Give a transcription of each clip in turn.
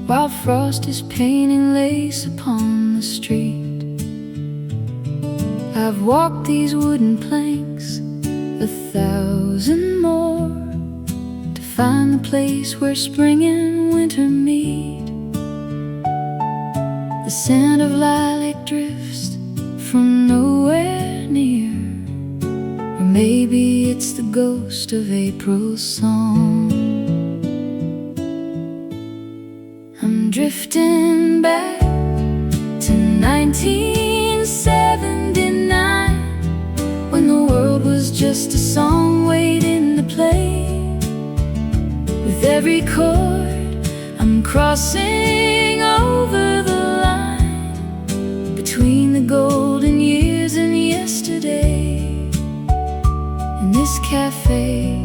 while frost is painting lace upon the street. I've walked these wooden planks 1,000 more to find the place where spring and winter meet. The scent of lilac drifts from nowhere near, or maybe it's the ghost of April's song. I'm drifting back to 1979, when the world was just a song waiting to play. With every chord I'm crossing over the line between the golden years and yesterday. In this cafe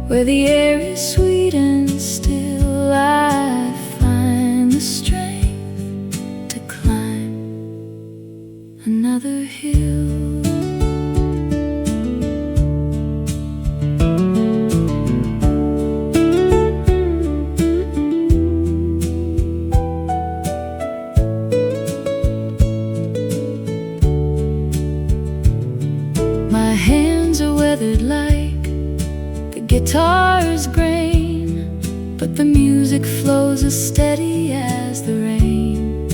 where the air is sweet and still, I find the strength to climb another hill. My hands are weathered like the guitar's grain, but the music flows as steady as the rain.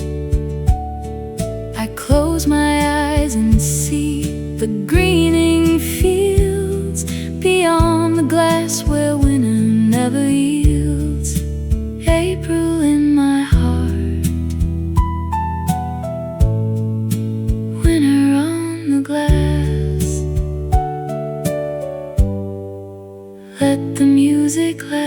I close my eyes and see the greening fields beyond the glass where winter never yields. April in my heart, winter on the glass. Let the music last.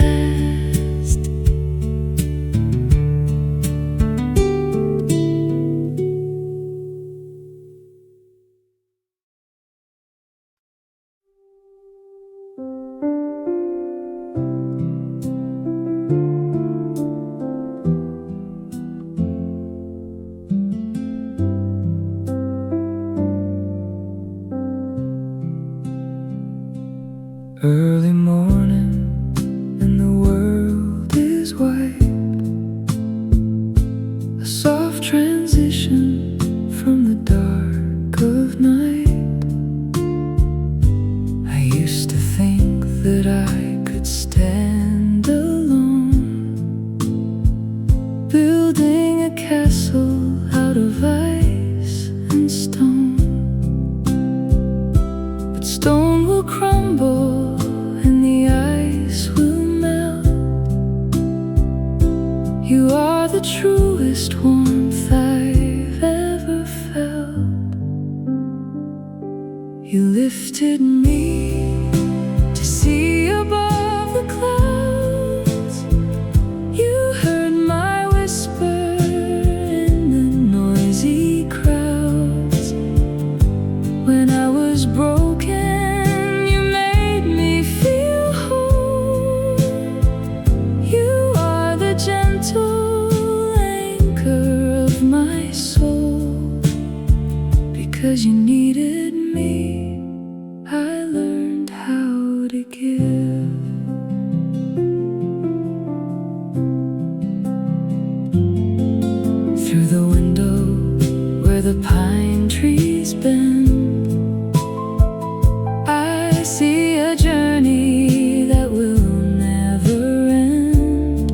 Early morning and the world is white, a soft transition from the dark of night. I used to think that I could stand alone, building a castle out of ice and stone. But stone will crumble, you are the truest warmth I've ever felt. You lifted me to see above the clouds. You heard my whisper in the noisy crowds. When I was broken, you made me feel whole. You are the gentle anchor of my soul. Because you needed me, I learned how to give. Through the window where the pine trees bend, I see a journey that will never end.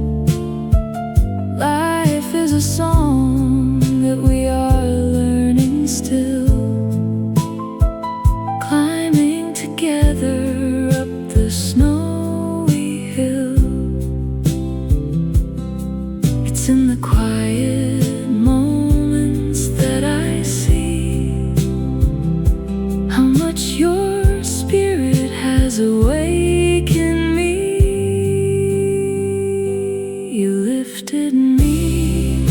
Life is a song that we are learning still, climbing together up the snowy hill. It's in the quiet moments that I see how much your spirit has awakened me. You lifted me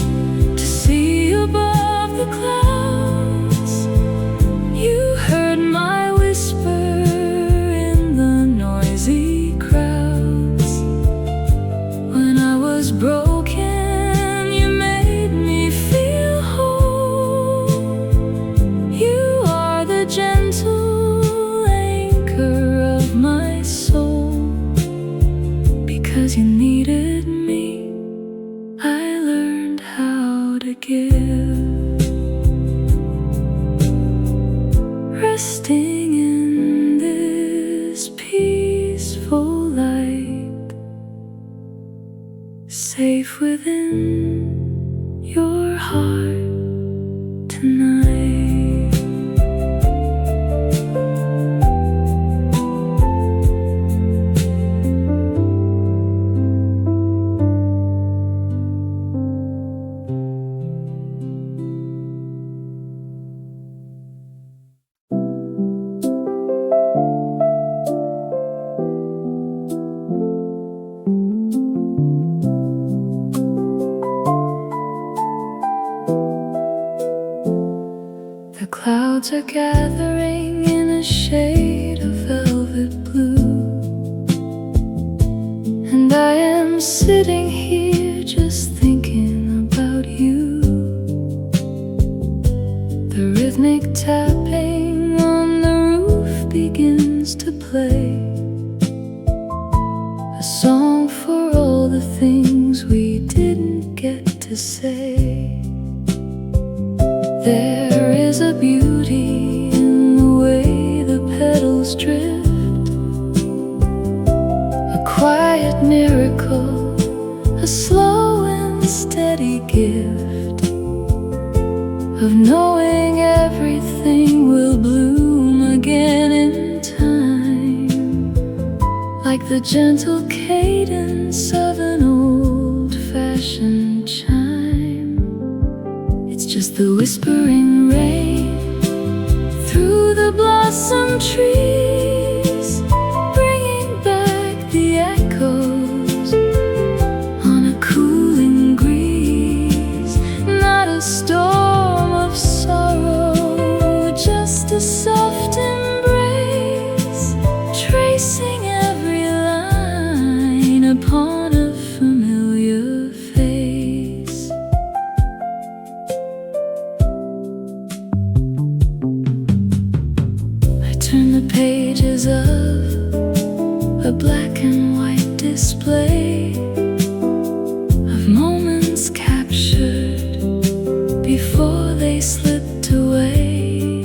to see above the clouds. You heard my whisper in the noisy crowds. When I was broken, you made me feel whole. You are the gentle anchor of my soul. Because you needed me, I safe within your heart tonight. The clouds are gathering in a shade of velvet blue, and I am sitting here just thinking about you. The rhythmic tapping on the roof begins to play a song for all the things we didn't get to say. There is a beauty in the way the petals drift, a quiet miracle, a slow and steady gift of knowing everything will bloom again in time, like the gentle cadence of an old-fashioned chime. Just the whispering rain through the blossom trees, bringing back the echoes on a cooling breeze. Not a storm of sorrow, just a soft embrace, tracing every line upon a familiar face. Turn the pages of a black and white display of moments captured before they slipped away.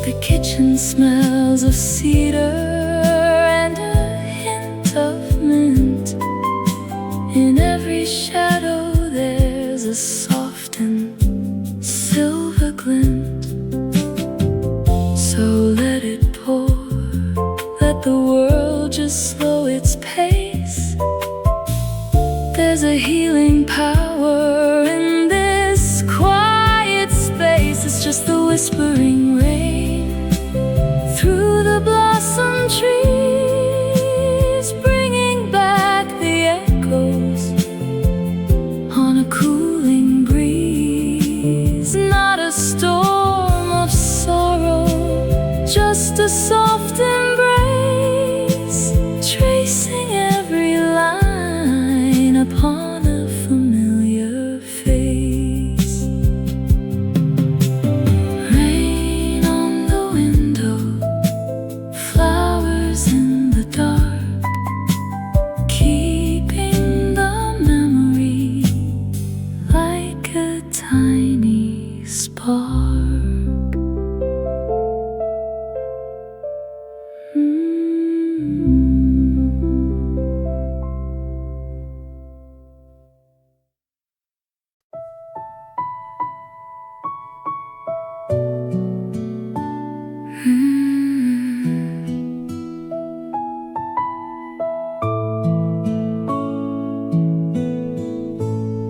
The kitchen smells of cedar and a hint of mint. In every shadow there's a soft and silver glint. So let it pour, let the world just slow its pace. There's a healing power in this quiet space. It's just the whispering rain through the blossom trees, bringing back the echoes on a cooling breeze. Not a storm of sorrow, just a soft embrace, tracing every line upon a familiar face. Rain on the window, flowers in the dark, keeping the memory like a tiny spark.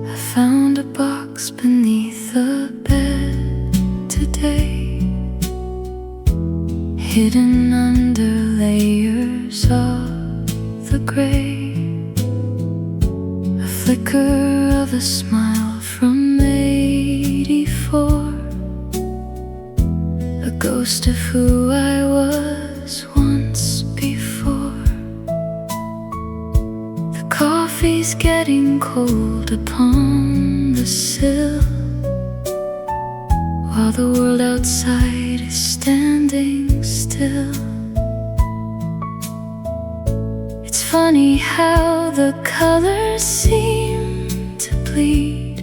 I found a box beneath the bed today, hidden under layers of the gray. A flicker of a smile from '84, a ghost of who I was once before. The coffee's getting cold upon the sill, while the world outside is standing still. It's funny how the colors seem to bleed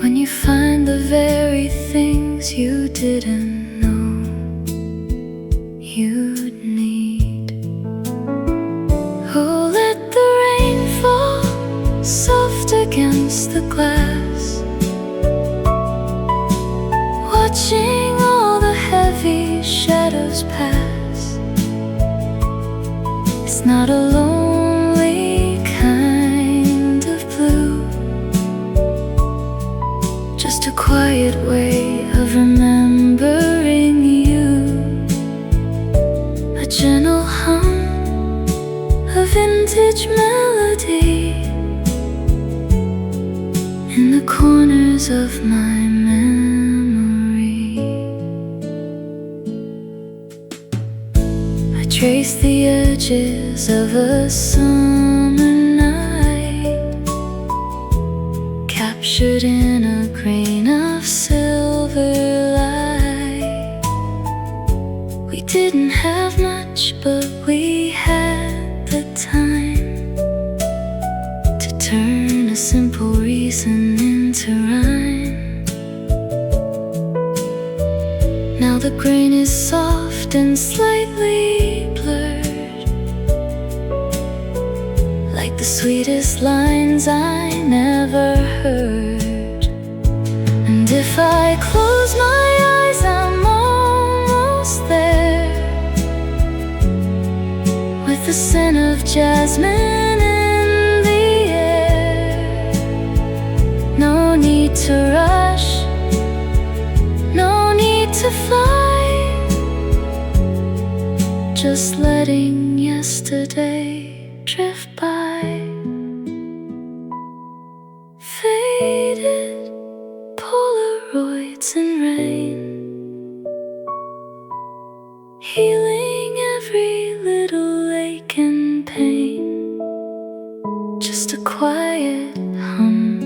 when you find the very things you didn't know you'd need. Oh, let the rain fall softly corners of my memory. I trace the edges of a summer night, captured in a grain of silver light. We didn't have much, but we had the time to turn a simple reason into rhyme. Now the grain is soft and slightly blurred, like the sweetest lines I never heard. And if I close my eyes, I'm almost there, with the scent of jasmine in the air. No need to rush, no need to fly, just letting yesterday drift by. Faded Polaroids in rain, healing every little ache and pain. Just a quiet hum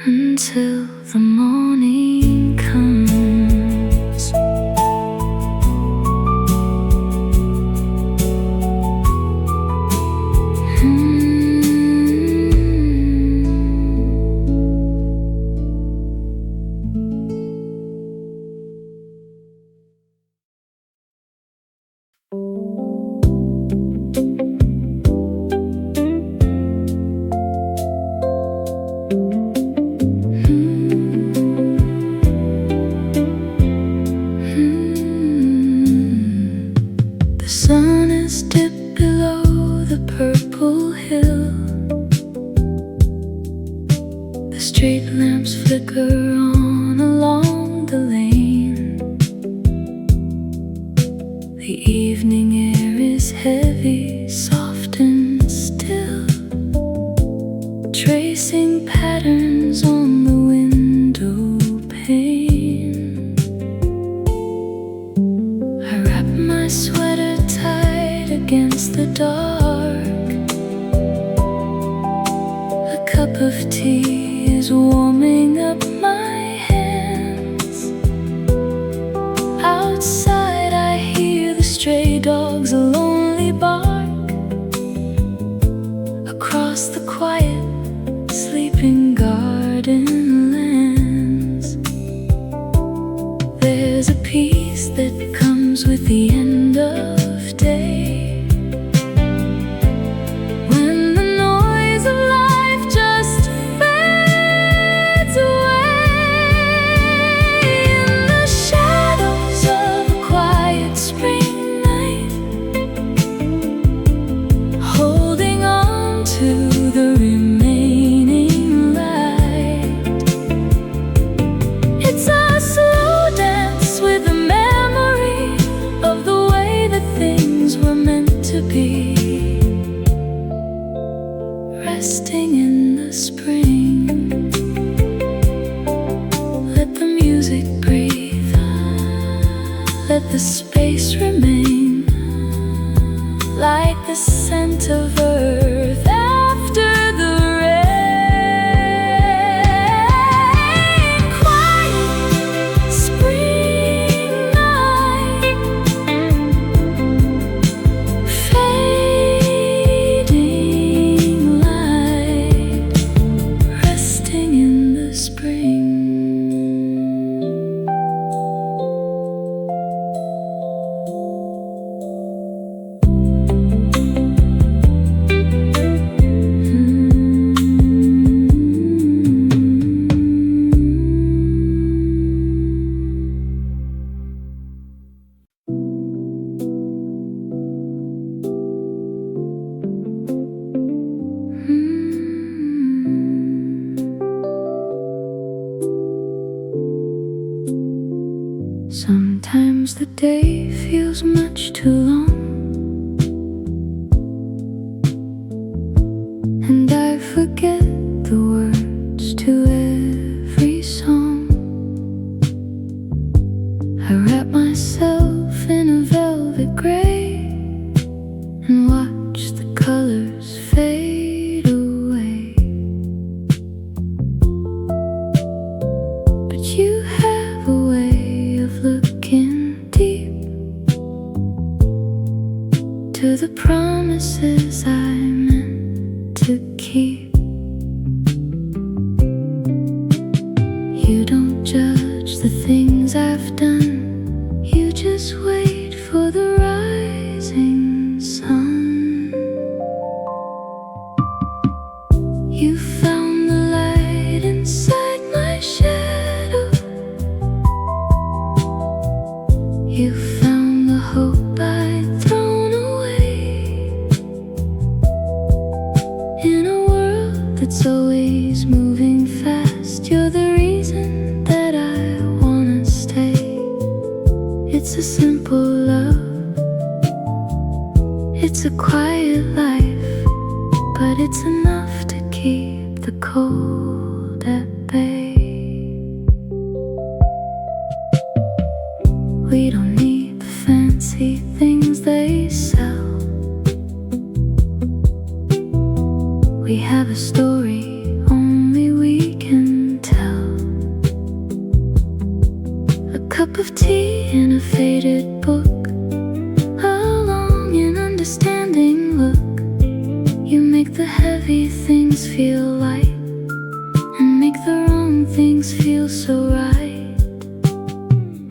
until the morning comes. The sun is dipped below the purple hill. The street lamps flicker on along the lane. The evening air is heavy, soft and still, tracing patterns on the window pane. I wrap my sweater tight against the dark. A cup of tea is warming up my hands. Outside I hear the stray dogs lonely bark across the quiet sleeping garden lands. There's a peace that comes with the end of day, when the noise of life just fades away. In the shadows of a quiet spring night, holding on to the remaining light. It's a slow dance with the memory of the way that things were meant to be, resting in the spring. Let the music breathe, let the space remain, like the scent of earth after the rain. Quiet spring night, fading light, resting in the spring. Sometimes the day feels much too long, and I forget the words to every song. I wrap myself in a velvet gray and watch the colors fade away. But you have a way of looking deep to the promises I meant to keep. You don't judge the things I've done, you just wait for the rising sun. You found the light inside my shadow. You found the hope I'd thrown away. In a world that's always moving fast, you're the reason that I wanna stay. It's a simple love, it's a quiet life, but it's enough to keep the cold at bay. We don't need the fancy things they sell. We have a story only we can tell. A cup of tea in a faded book, a long and understanding look. You make the heavy things feel light and make the wrong things feel so right.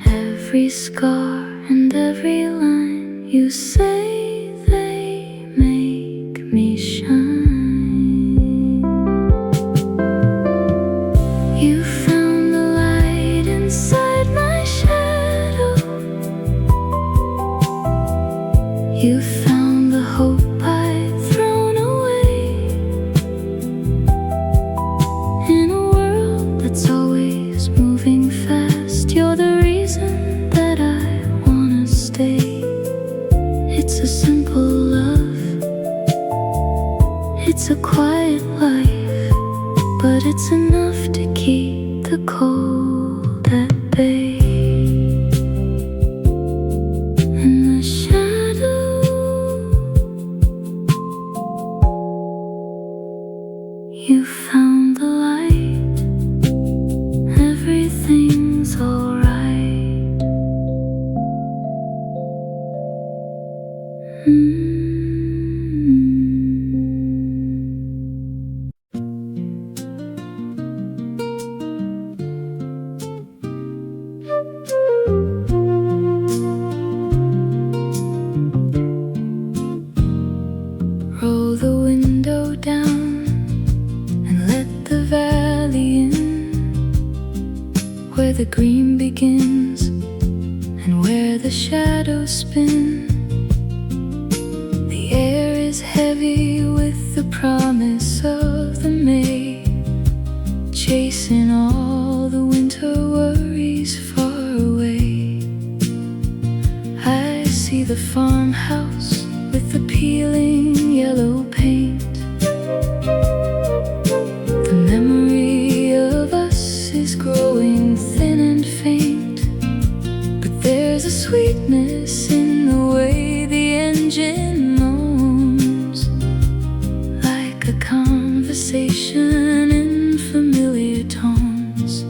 Every scar and every line you say, they make me shine. You found the light inside my shadow. You found the hope I'd thrown away. In a world that's always moving fast, you're the reason that I wanna stay. It's a simple love, it's a quiet life, but it's enough to keep the cold at bay. In the shadow, you found the light, everything's alright. Roll the window down and let the valley in, where the green begins and where the shadows spin. The air is heavy with the promise of the May, chasing all the winter worries far away. I see the farmhouse with the peeling yellow paint. The memory of us is growing thin and faint, but there's a sweetness in the way the engine moans, like a conversation in familiar tones.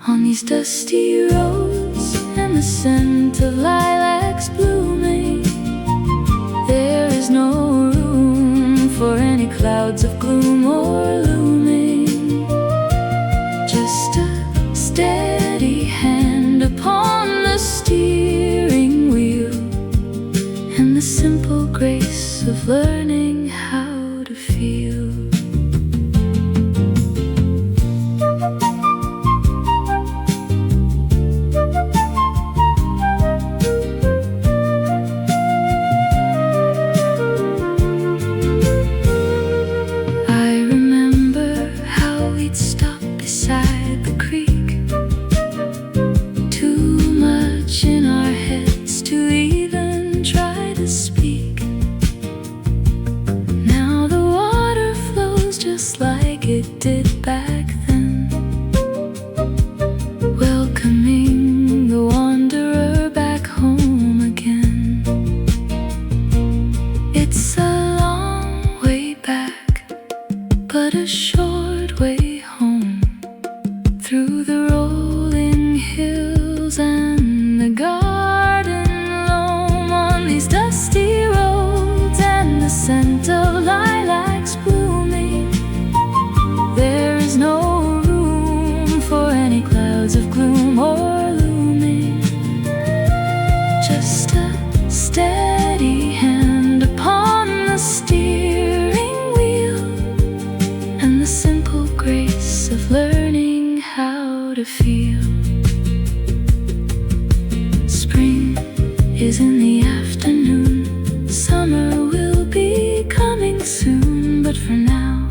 On these dusty roads and the scent of lilacs blooming, there is no room for any clouds of gloom or looming. Just a steady hand upon the steering wheel, and the simple grace of learning how to feel. Now the water the short way home, through the rolling hills and the garden loam, on these dusty roads and the scent of lilacs blooming. There is no room for any clouds of gloom or looming, just a steady hand upon the steering wheel, and the simple grace of learning how to feel. Spring is in the afternoon, summer will be coming soon, but for now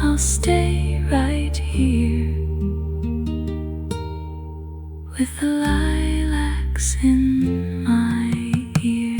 I'll stay right here with the lilacs in my ears.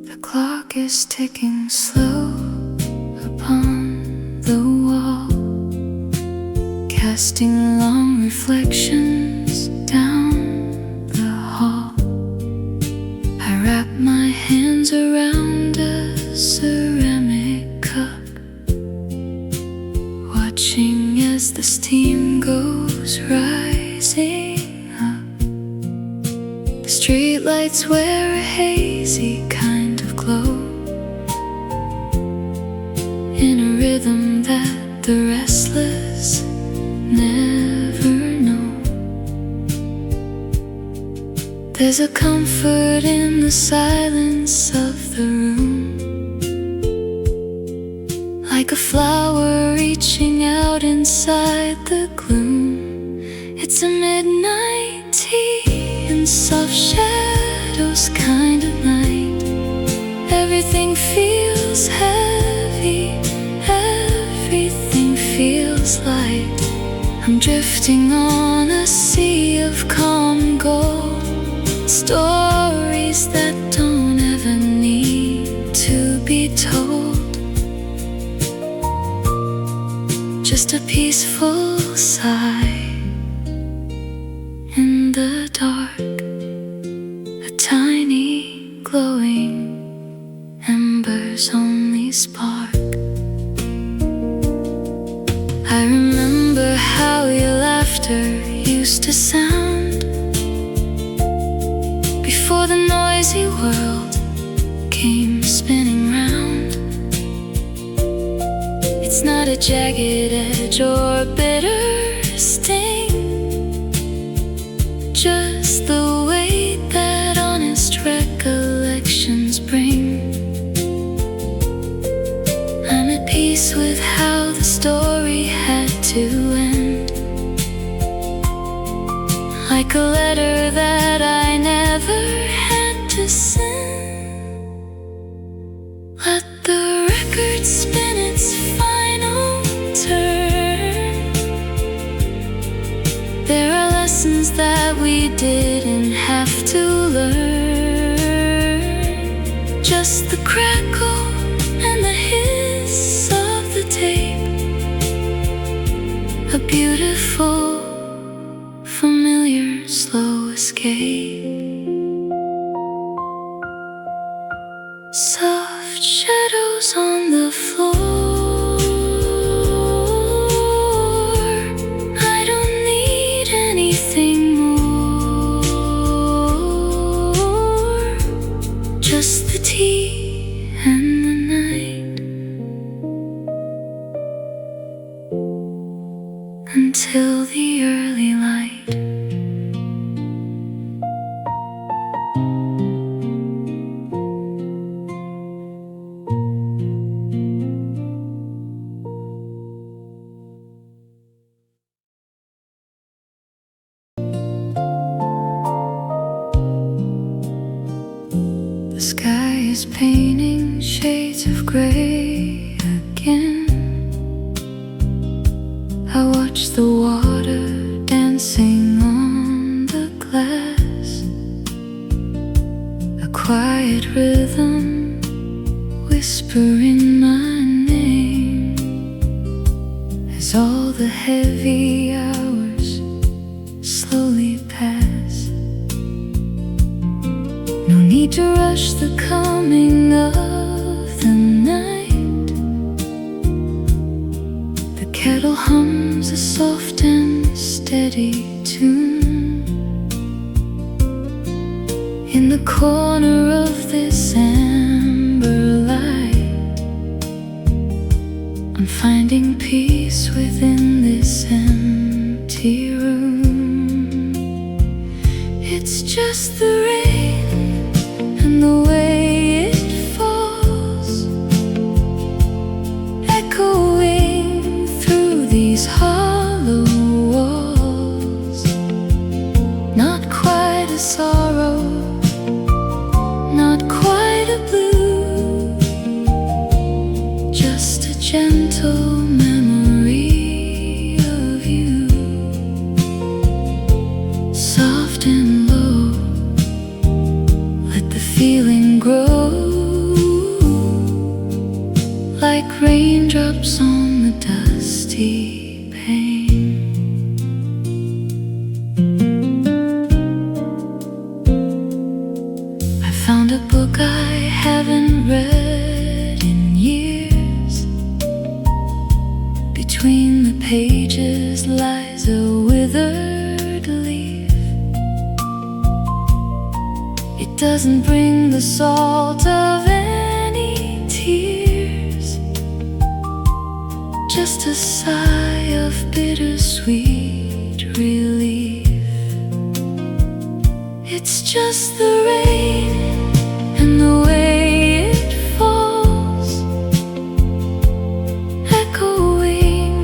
The clock is ticking slow upon the wall, casting long reflections down the hall. I wrap my hands around a ceramic cup, watching as the steam goes rising up. The streetlights wear a hazy kind of glow, in a rhythm that the restless never know. There's a comfort in the silence of the room, like a flower reaching out inside the gloom. It's a midnight tea and soft shadows kind of night. Everything feels heavy, everything feels light. I'm drifting on a sea of calm gold, stories that don't ever need to be told. Just a peaceful sigh in the dark, a tiny glowing embers only spark. I remember how your laughter used to sound before the noisy world came spinning round. It's not a jagged edge or bitter sting, just the weight that honest recollections bring. I'm at peace with how the story had to end, like a letter that I never had to send. Let the record spin its final turn. There are lessons that we didn't have to learn, just the crackle and the hiss of the tape, a beautiful, familiar, slow escape. Soft shadows on the floor, I don't need anything more, just the tea and the night, until the early light. The sky is painting shades of gray again. I watch the water dance dancing on the glass, a quiet rhythm whispering my name as all the heavy hours slowly pass. No need to rush the coming of the night. The kettle hums a soft and steady tune. In the corner of this amber light, I'm finding peace within this empty room. It's just the rain and the way it falls, echoing through these hollow walls. Not quite a sorrow, not quite a blue, just a gentle memory of you. Soft and low, let the feeling grow, like raindrops on the dusty pane. I found a book I haven't read in years. Between the pages lies a withered leaf. It doesn't bring the salt of any tears, just a sigh of bittersweet relief. It's just the rain and the way it falls, echoing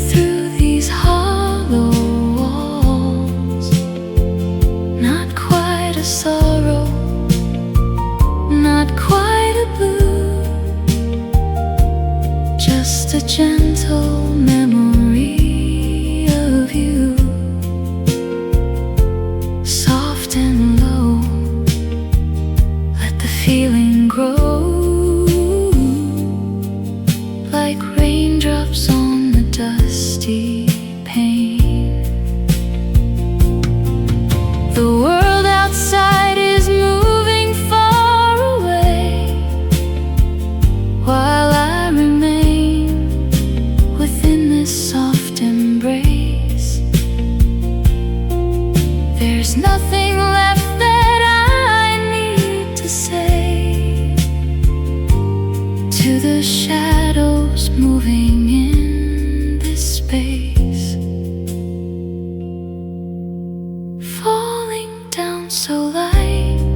through these hollow walls. Not quite a sorrow, not quite a blue, just a gentle memory of you. Soft and low, let the feeling grow, like raindrops on the dusty pane. The world outside is moving far away, while I remain within this soft embrace. There's nothing left that I need to say to the shadows moving in this space, falling down so light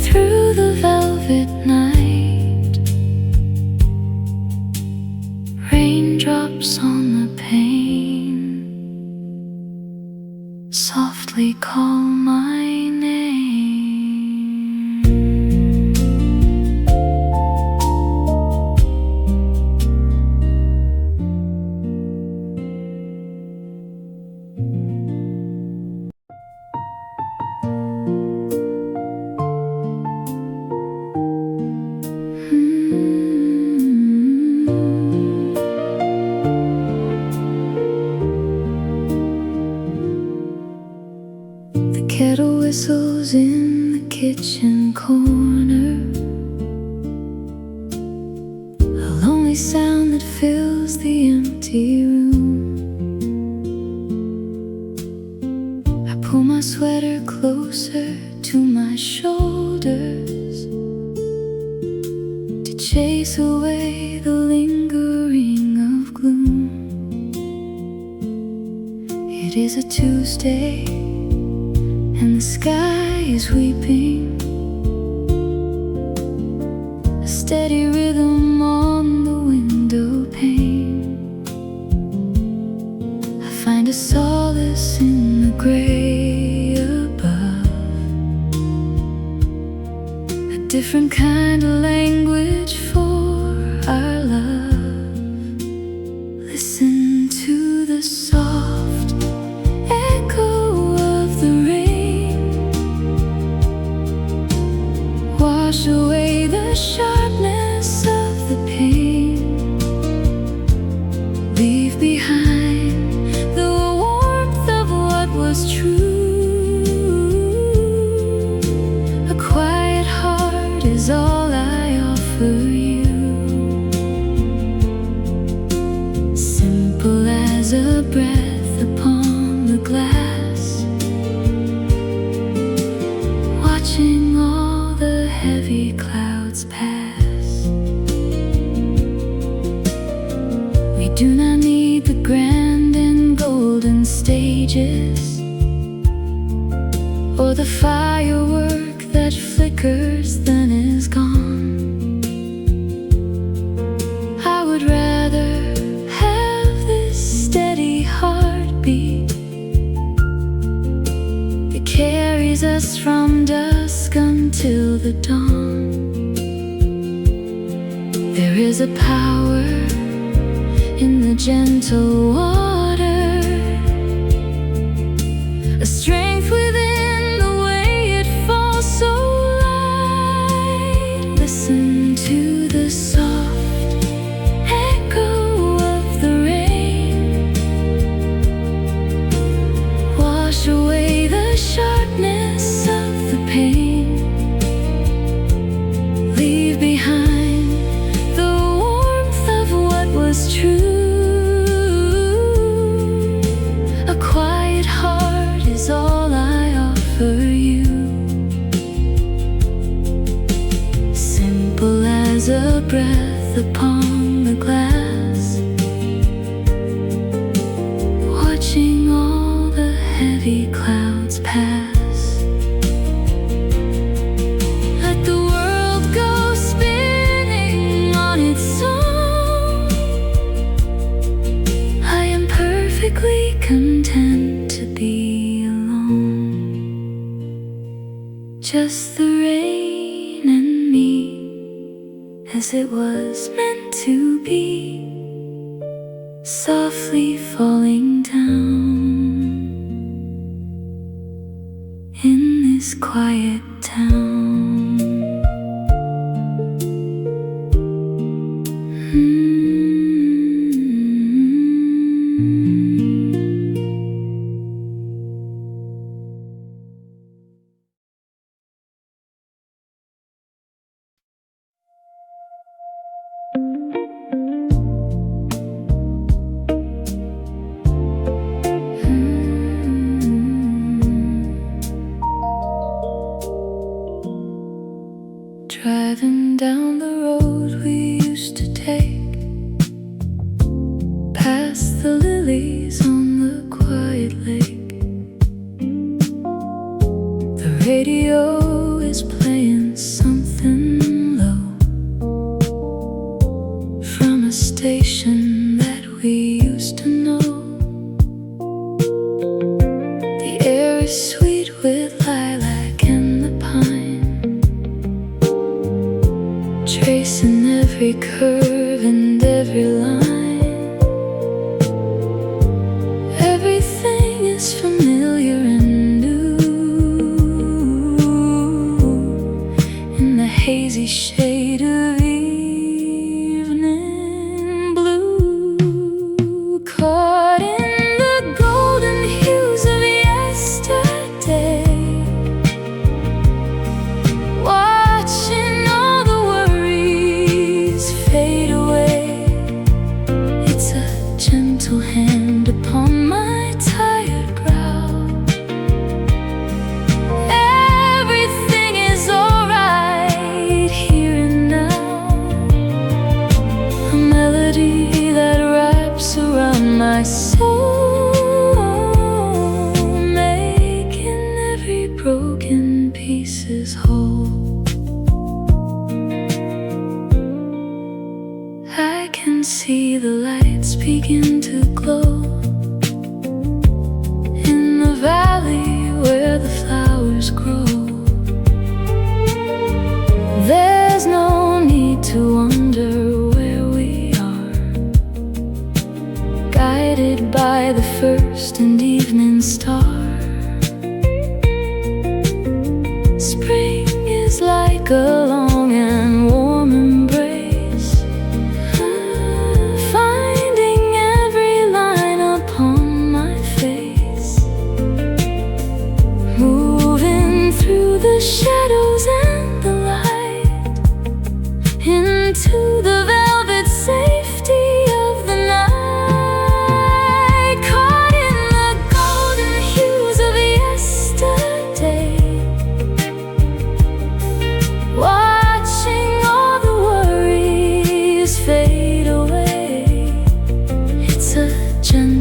through the velvet night. Raindrops on the pane softly call my name. The kettle whistles in the kitchen corner, a lonely sound that fills the empty room. I pull my sweater closer to my shoulders to chase away the lingering of gloom. It is a Tuesday and the sky is weeping, a steady rhythm on the window pane. I find a solace in the gray above, a different kind of language for our love. Listen to the soft a breath upon the glass, watching all the heavy clouds pass. We do not need the grand and golden stages, or the firework that flickers then is gone. I would rather have this steady heartbeat that carries us from dusk until the dawn. There is a power in the gentle water, a strength within the way it falls so light. Listen to the soft echo of the rain, wash away the sharpness of the pain, leave behind the warmth of what was true. A quiet heart is all I offer you, simple as a breath upon the glass, watching all the heavy clouds pass. Let the world go spinning on its own. I am perfectly content to be alone, just the rain and me, as it was meant to be, softly falling down in this quiet town. Driving down the road we used to take, past the lilies on the quiet lake. The radio is playing something low from a station that we used to know. The air is sweet with lilac and the pine, tracing every curve and every line. Everything is familiar and new in the hazy shade of evening blue, caught in the golden hues of yesterday, watching all the worries fade away. It's a gentle hand upon my tired brow. Everything is alright here and now. A melody that wraps around my soul, making every broken pieces whole. I can see the lights begin to glow in the valley where the flowers grow. There's no need to wonder where we are, guided by the first and evening star. Spring is like a long and warm embrace, finding every line upon my face, moving through the shadows and the light, into the velvet safety of the night.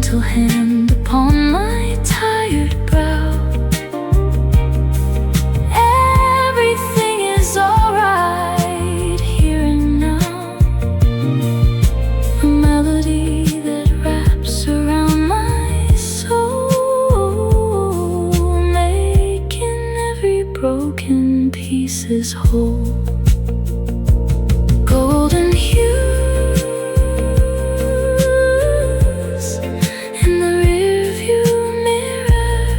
gentle hand upon my tired brow. Everything is alright here and now. A melody that wraps around my soul, making every broken piece is whole. Golden hues in the rearview mirror,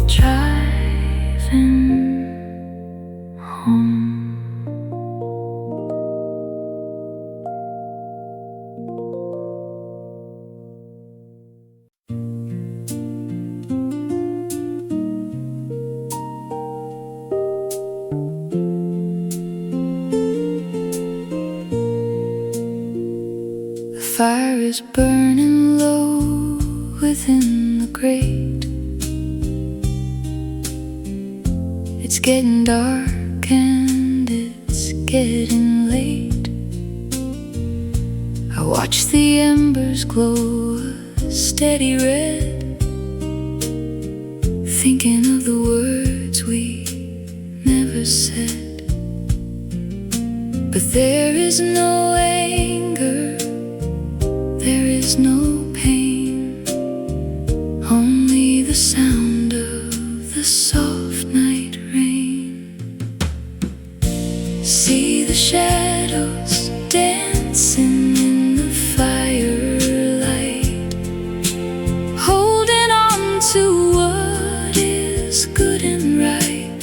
driving home. The fire is burning low within the grate. It's getting dark and it's getting late. I watch the embers glow a steady red, thinking of the words we never said. But there is no anger, there is no pain, only the sound of the soft night rain. See the shadows dancing in the firelight, holding on to what is good and right.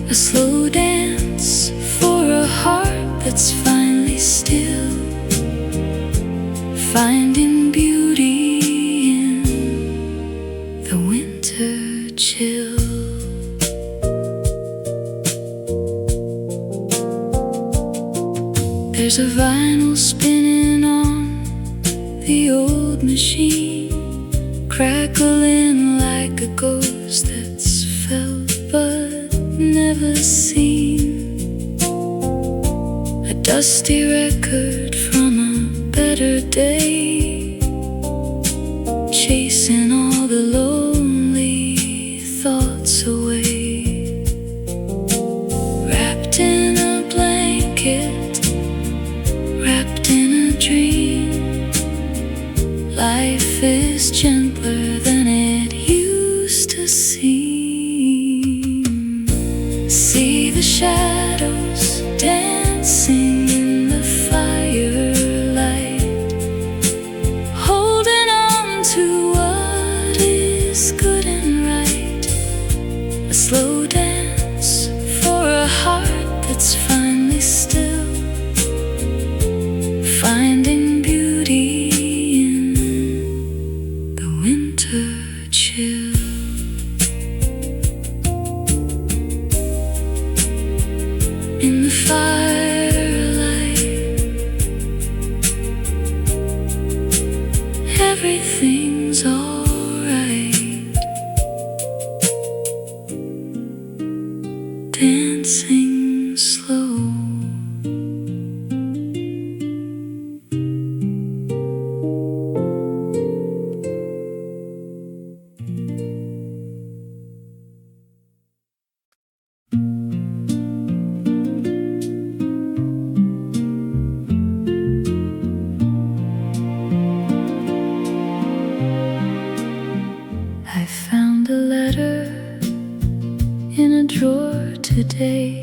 A slow dance for a heart that's finally still, finding beauty in the winter chill. There's a vinyl spinning on the old machine, crackling like a ghost that's felt but never seen. A dusty record from a better day, chasing all the lonely thoughts away. Wrapped in a blanket, wrapped in a dream, life is gentler than it used to seem. See the shadows dancing in the firelight, holding on to what is good and right. A slow dance for a heart that's finally still, finding beauty in the winter chill. In the firelight, everything's alright. Dancing slow. I found a letter in a drawer today,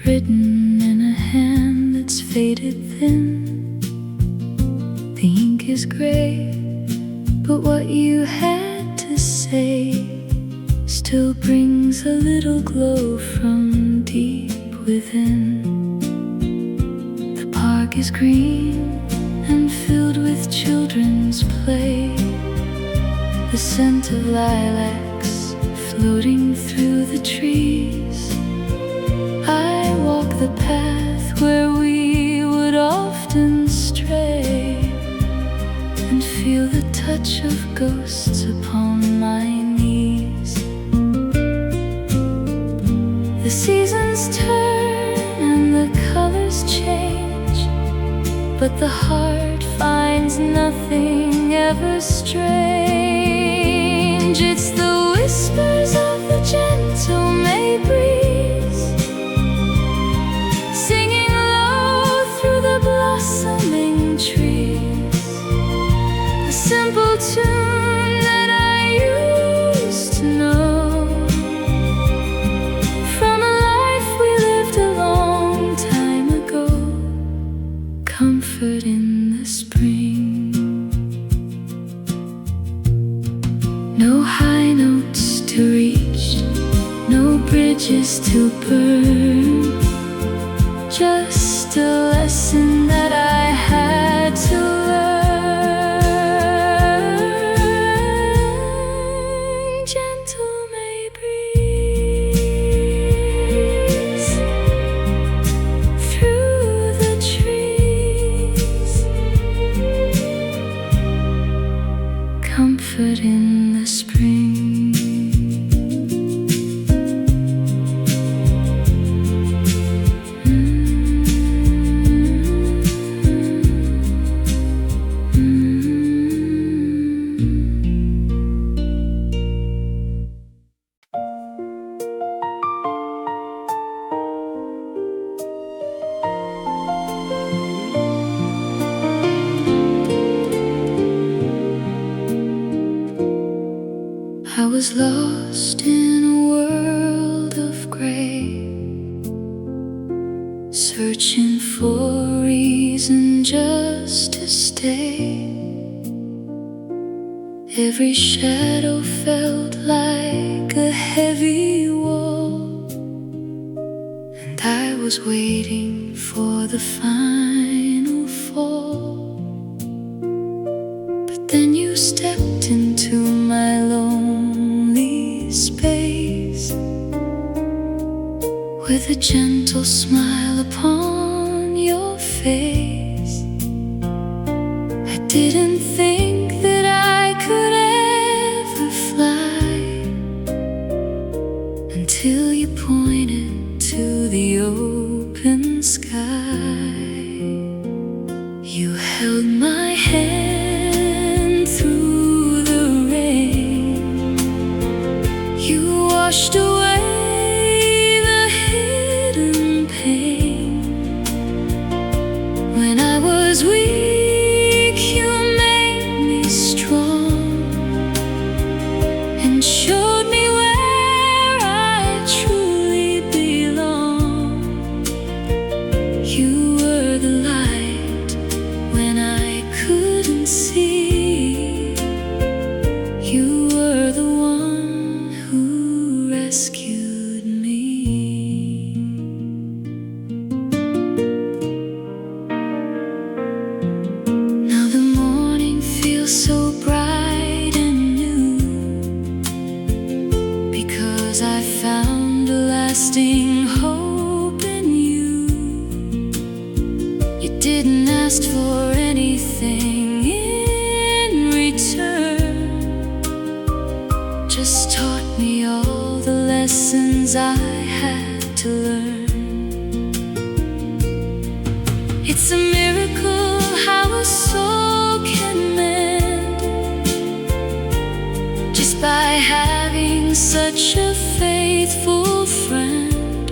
written in a hand that's faded thin. The ink is gray, but what you had to say still brings a little glow from deep within. The park is green and filled with children's play, the scent of lilacs floating through the trees. I walk the path where we would often stray, and feel the touch of ghosts upon my knees. The seasons turn and the colors change, but but the heart finds nothing ever strange. It's the whispers of the gentle May breeze, singing low through the blossoming trees, a simple tune that I used to know from a life we lived a long time ago. Comfort in the spring, no high notes to reach, no bridges to burn, just a lesson that I had to learn. Gentle May breeze through the trees, comfort in the spring. I was lost in a world of gray, searching for a reason just to stay. Every shadow felt like a heavy wall, and I was waiting for the final fall. But then you stepped into my lonely space with a gentle smile upon your face. I didn't think that I could ever fly until you pointed to the open sky. You held my hand through the rain, you washed away the hidden pain. When I was weak, you made me strong and showed me where I truly belong. You were the light when I couldn't see. You were the one who rescued me. Now the morning feels so bright and new, because I found a lasting hope in you. You didn't ask for anything in return, just taught me all the lessons I had to learn. It's a miracle how a soul can mend just by having such a faithful friend.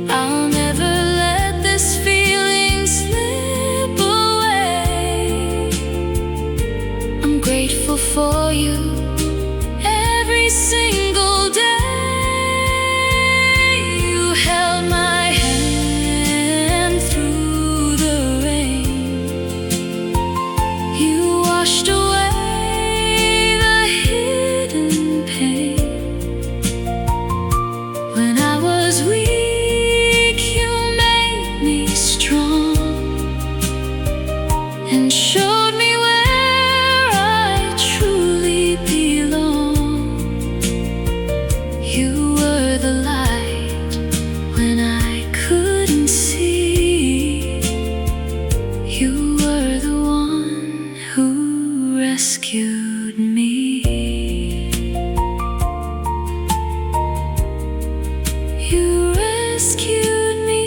I'll never let this feeling slip away. I'm grateful for you every single day. You held my hand through the rain, you washed away the hidden pain. When I was weak, you made me strong and showed me where I truly belong. You were the light when I couldn't see. You were the one who rescued me. You rescued me.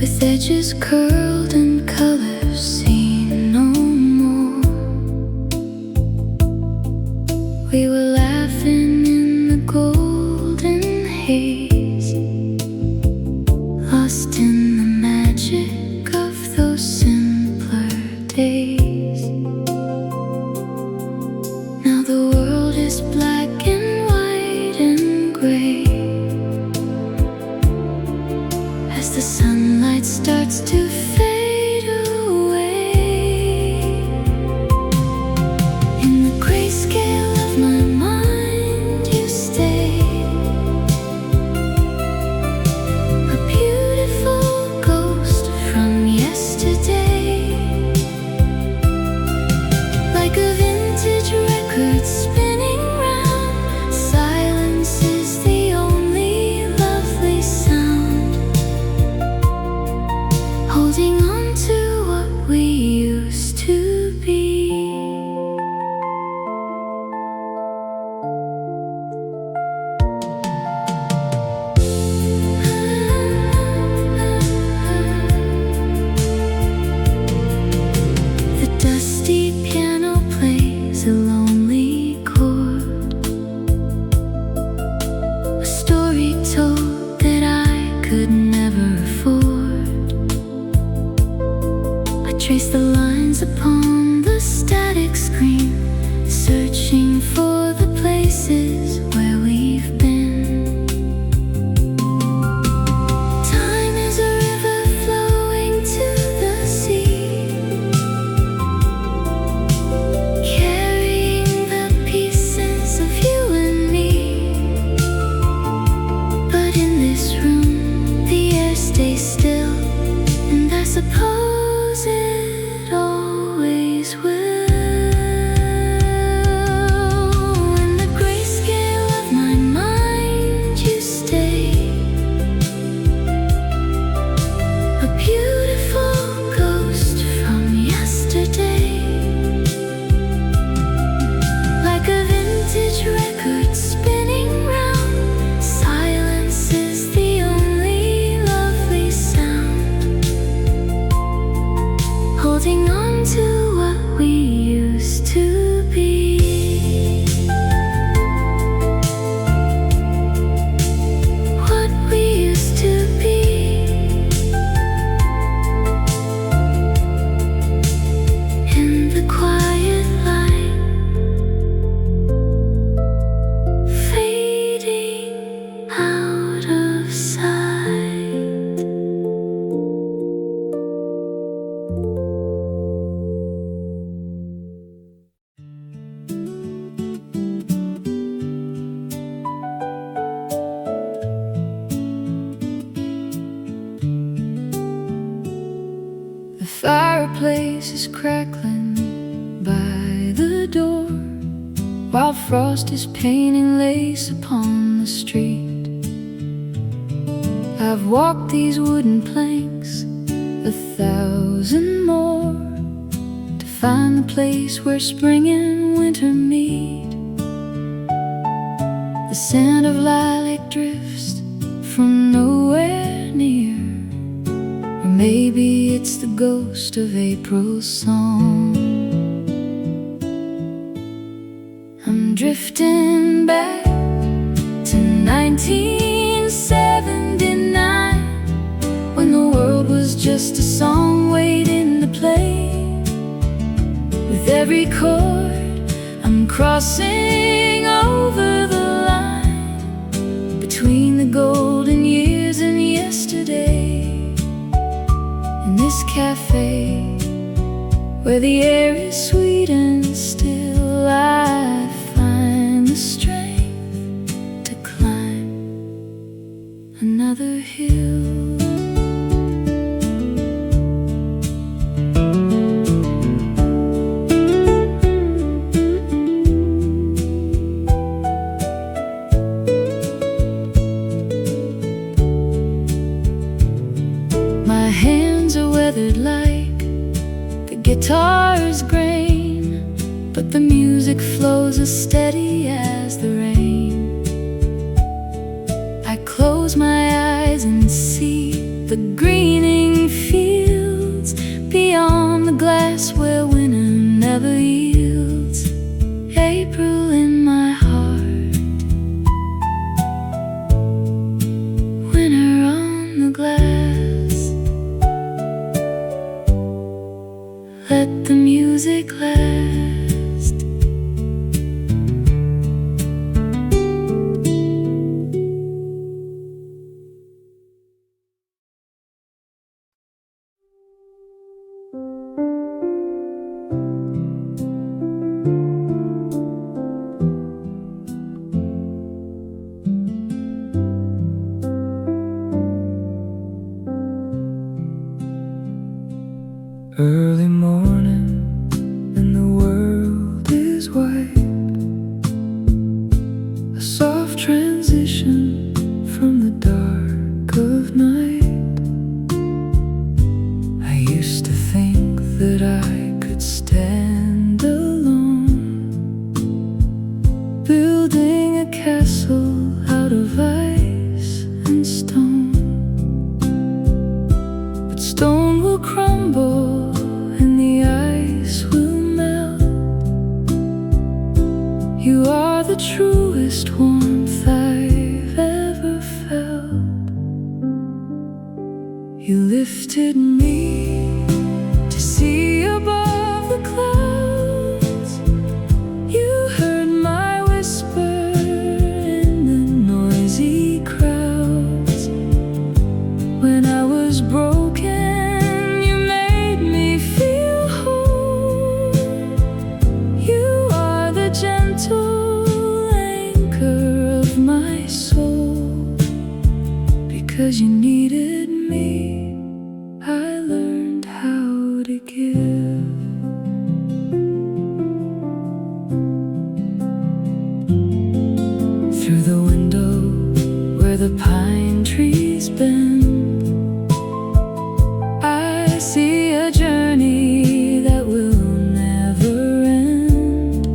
with edges curled and colors seen no more. We were laughing in the golden haze, lost in the magic of those simpler days. Now the world is black and white and gray as the sunlight starts to fade away. In the grayscale of my mind you stay, a beautiful ghost from yesterday, like a vintage record spinning round. Silence is the only lovely sound, holding on to what we used to be. The dusty piano plays a lonely chord, a story told that I could never afford. I trace the lines upon the static screen, searching for the places where we've been. Time is a river flowing to the sea, carrying the pieces of you and me. But in this room, the air stays still, and I suppose it always will. In the grayscale of my mind you stay, a beautiful ghost from yesterday, like a vintage record spinning round. Silence is the only lovely sound, holding on to what we used to be. What we used to be. In the quiet light, fading out of sight. The fireplace is crackling by the door, while frost is painting lace upon the street. I've walked these wooden planks 1,000 more to find the place where spring and winter meet. The scent of lilac drifts from nowhere near, or maybe it's the ghost of April's song. I'm drifting back to 1979, when the world was just a song waiting to play. With every chord I'm crossing over the line between the golden years and yesterday. In this cafe where the air is sweet and still, I find the strength to climb another hill. My hands are weathered like the guitar's grain, but the music flows as steady as the rain. I close my eyes and see the greening music last. Early morning and the world is white, a soft transition from the dark of night. I used to think that I could stand alone, building a castle out of ice and stone. But stone will crumble and the ice will melt. You are the truest warmth I've ever felt. You lifted me to see above the clouds. You heard my whisper in the noisy crowds. When I was broken, you made me feel whole. You are the gentle anchor of my soul. Because you needed me, I learned how to give. Through the window where the pine trees bend, I see a journey that will never end.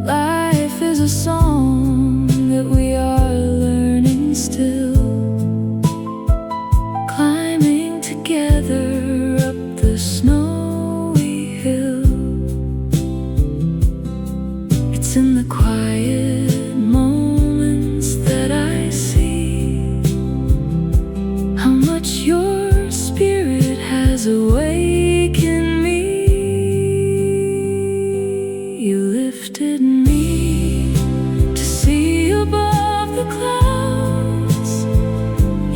Life is a song that we are learning still, climbing together up the snowy hill. It's in the quiet moments that I see how much your spirit has awakened me. You lifted me to see above the clouds.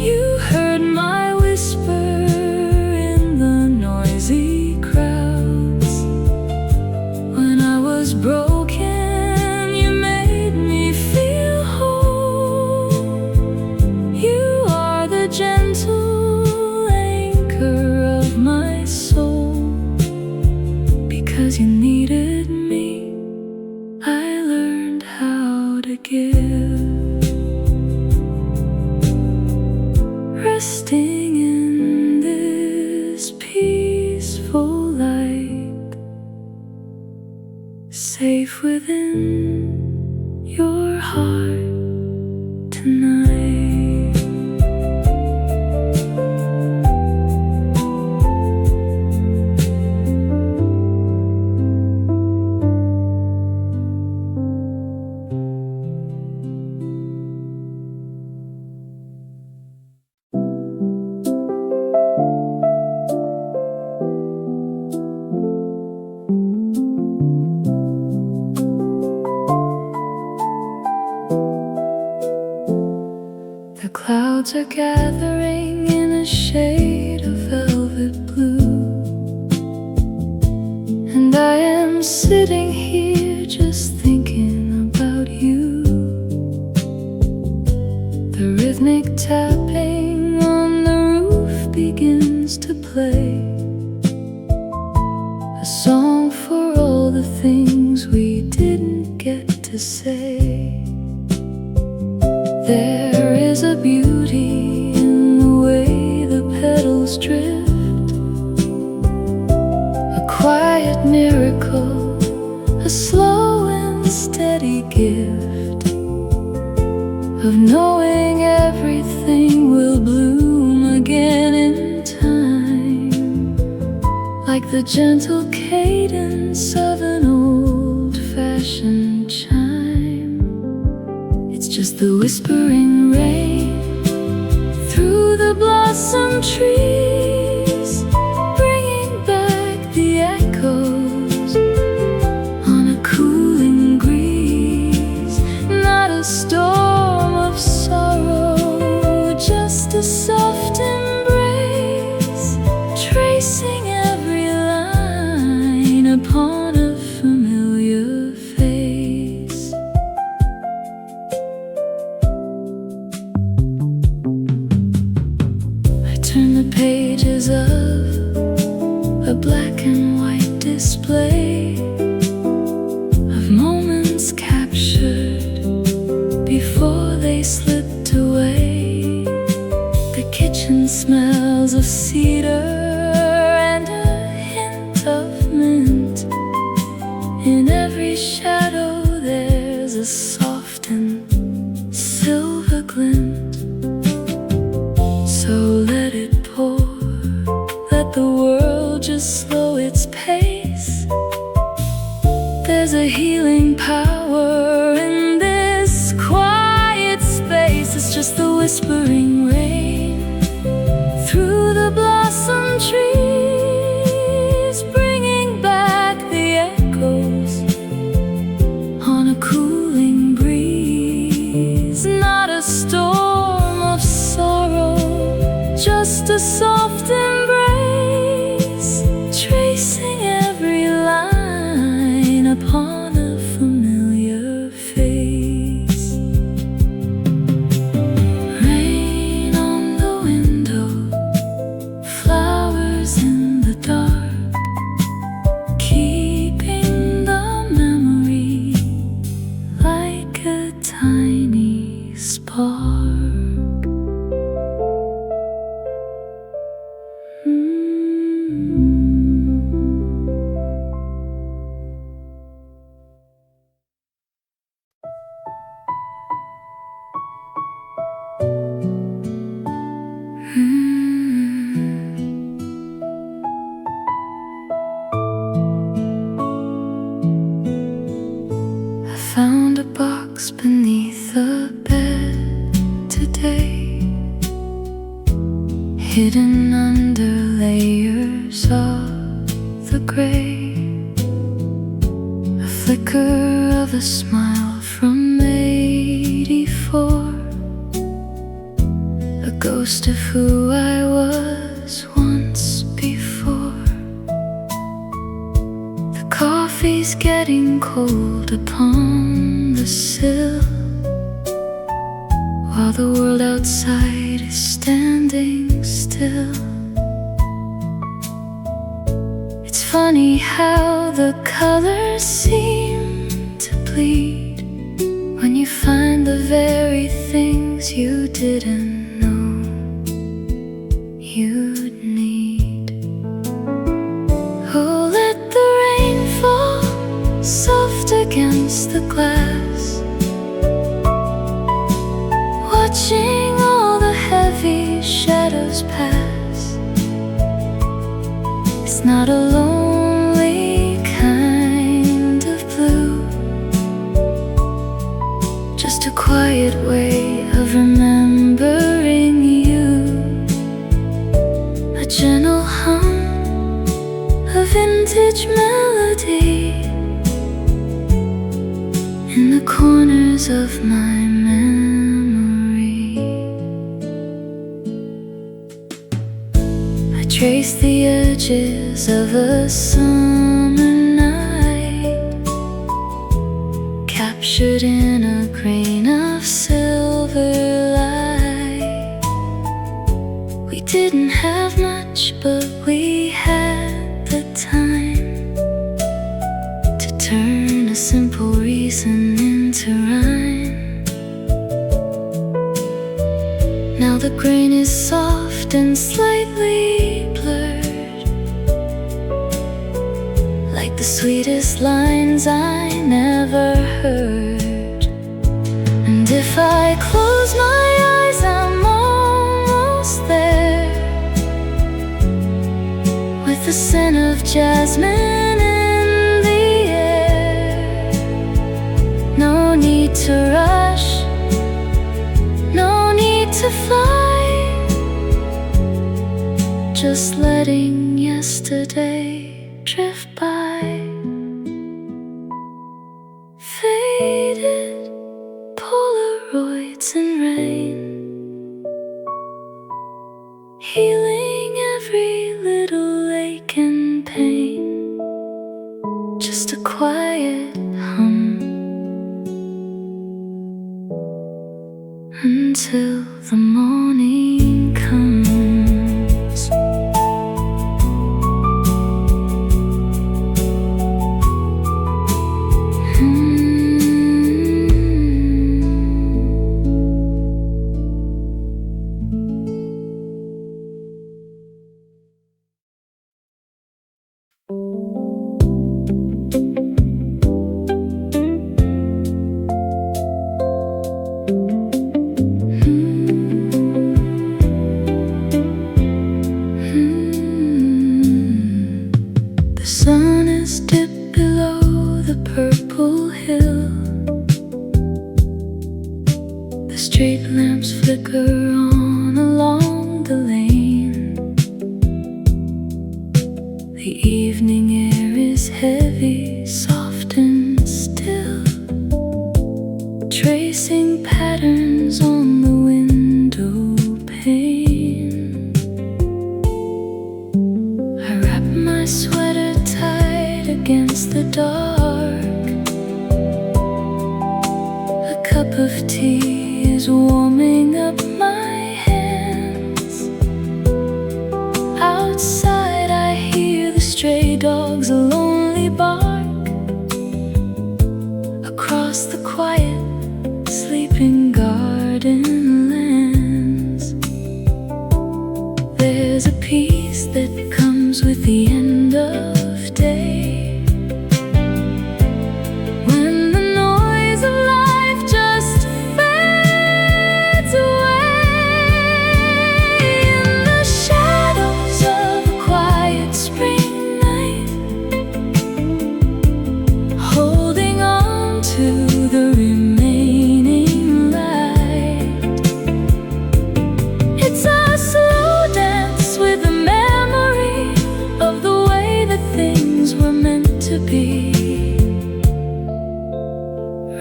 You heard my whisper in the noisy crowds. When I was broken, you made me feel whole. You are the gentle anchor of my soul. Because you needed me, I learned how to give. Resting in this peaceful light, safe within your heart tonight. The clouds are gathering in a shade of velvet blue, and I am sitting here just thinking about you. The rhythmic tapping on the roof begins to play, a song for all the things we didn't get to say. There is a beauty in the way the petals drift, a quiet miracle, a slow and steady gift of knowing everything will bloom again in time, like the gentle cadence of an old-fashioned chime. It's just the whispering rain through the blossom trees, bringing back the echo just a soft embrace, tracing every line upon a familiar face. I turn the pages of a black and white display of moments captured before they slipped away. The kitchen smells of cedar and a hint of mint. In every shadow there's a soft and silver glint. So let it pour, let the world just slow its pace. There's a healing power in this quiet space. It's just the whispering rain through the blossom trees, bringing back the echoes on a cooling breeze. Not a storm of sorrow, just a soft embrace, tracing every line upon a familiar face. Rain on the window, flowers in the dark, keeping the memory like a tiny spark. I found a box beneath the bed today, hidden under layers of the gray. A flicker of a smile from '84, a ghost of who I was once before. The coffee's getting cold upon the sill, while the world outside is standing still. It's funny how the colors seem to bleed when you find the very things you didn't know you'd need. Oh, let the rain fall soft against the glass, watching all the heavy shadows pass. It's not a lonely kind of blue, just a quiet way of remembering you. A gentle hum, a vintage melody in the corners of my memory. I trace the edges of a summer night, captured in a grain of silver light. We didn't have much, but we had the time to turn a simple reason into rhyme. Now the grain is soft and slightly blurred, like the sweetest lines I never heard. And if I close my eyes, I'm almost there, with the scent of jasmine in the air. No need to rush, no need to fly, just letting yesterday drift by. Faded Polaroids in rain, healing every little ache and pain. Just a quiet hum until the morning comes. Street lamps flicker on along the lane. The evening air is heavy, soft and still, tracing patterns on the window pane. I wrap my sweater tight against the dark. A cup of tea is warming up my hands. Outside I hear the stray dogs lonely bark across the quiet sleeping garden lands. There's a peace that comes with the end of day.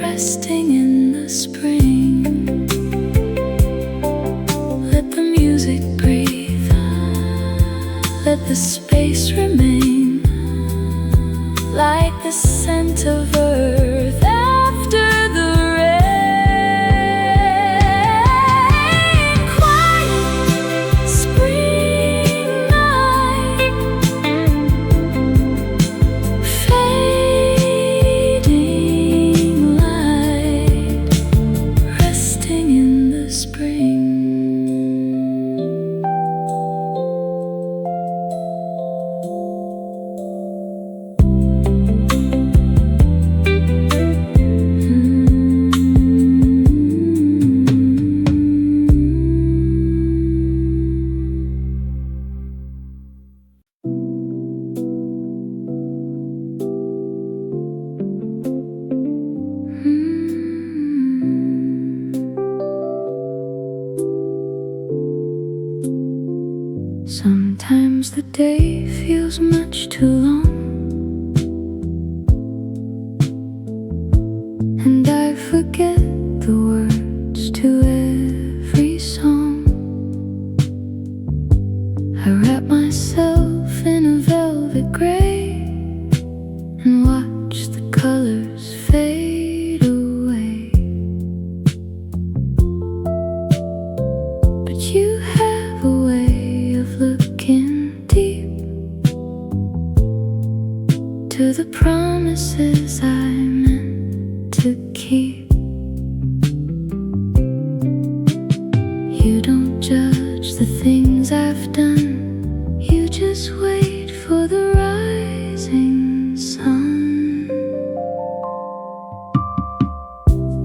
Resting in the spring, let the music breathe, let the space remain, like the scent of earth after the rain. Quiet spring night, fading light, resting in the spring. Sometimes the day feels much too long, and I forget the words to every song. I wrap myself in a velvet gray and watch the colors fade away. But you have a way of looking deep to the promises I meant to keep. You don't judge the things I've done, you just wait for the rising sun.